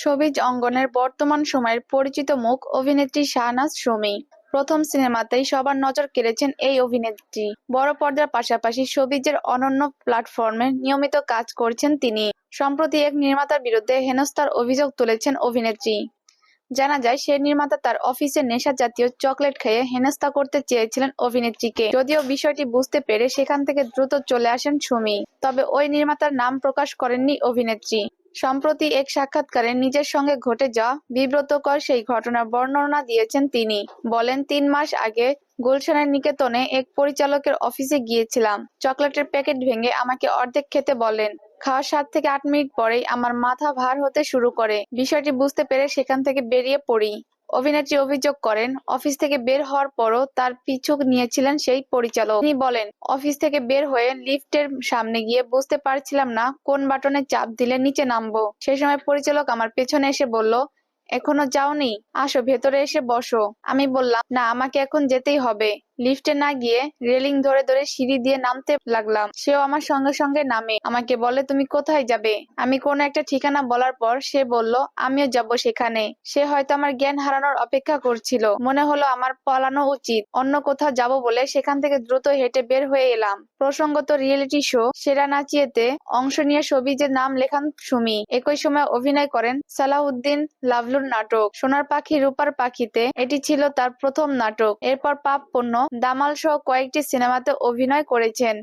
Showbiz অঙ্গনের বর্তমান সময়ের পরিচিত মুখ অভিনেত্রী শাহনাজ সুমি। প্রথম সিনেমাতেই সবার নজর কেড়েছেন এই অভিনেত্রী। বড় পর্দার পাশাপাশি শোবিজের অনন্য প্ল্যাটফর্মে নিয়মিত কাজ করছেন তিনি। সম্প্রতি এক নির্মাতার বিরুদ্ধে হেনস্থার অভিযোগ তুলেছেন অভিনেত্রী। জানা যায়, সেই নির্মাতা তার অফিসে নেশা জাতীয় চকলেট খেয়ে হেনস্থা করতে চেয়েছিলেন অভিনেত্রীকে। যদিও বিষয়টি বুঝতে পেরে সেখান থেকে দ্রুত চলে আসেন সুমি। তবে ওই নির্মাতার নাম প্রকাশ করেননি অভিনেত্রী। সম্প্রতি এক সাক্ষাৎকারে নিজের সঙ্গে ঘটে যাওয়া বিব্রতকর সেই ঘটনার বর্ণনা দিয়েছেন তিনি। বলেন, ৩ মাস আগে গুলশানের নিকেতনে এক পরিচালকের অফিসে গিয়েছিলাম। চকলেটের প্যাকেট ভেঙে আমাকে অর্ধেক খেতে বলেন। খাওয়ার ৭ থেকে ৮ মিনিট পরেই আমার মাথা ভার হতে শুরু করে। বিষয়টি বুঝতে পেরে সেখান থেকে বেরিয়ে পড়ি। অভিনেত্রী অভিযোগ করেন, অফিস থেকে বের হওয়ার পরও তার পিছু নিয়েছিলেন সেই পরিচালক। তিনি বলেন, অফিস থেকে বের হয়ে লিফটের সামনে গিয়ে বুঝতে পারছিলাম না কোন বাটনে চাপ দিলে নিচে নামবো। সেই সময় পরিচালক আমার পেছনে এসে বলল, এখনো যাওনি? আসো, ভেতরে এসে বসো। আমি বললাম, না, আমাকে এখন যেতেই হবে। লিফটে না গিয়ে রেলিং ধরে ধরে সিঁড়ি দিয়ে নামতে লাগলাম। সেও আমার সঙ্গে সঙ্গে নামে। আমাকে বলে, তুমি কোথায় যাবে? আমি কোনো একটা ঠিকানা বলার পর সে বলল, আমিও যাব সেখানে। সে হয়তো আমার জ্ঞান হারানোর অপেক্ষা করছিল। মনে হলো আমার পালানো উচিত। অন্য কোথাও যাব বলে সেখান থেকে দ্রুত হেঁটে বের হয়ে এলাম। প্রসঙ্গত, রিয়েলিটি শো সেরা নাচিয়েতে অংশ নিয়ে শোবিজের নাম লেখান সুমি। একই সময় অভিনয় করেন সালাউদ্দিন লাভলুর নাটক সোনার পাখি রূপার পাখিতে। এটি ছিল তার প্রথম নাটক। এরপর পাপ পুণ্য, দামাল সহ কয়েকটি সিনেমাতে অভিনয় করেছেন।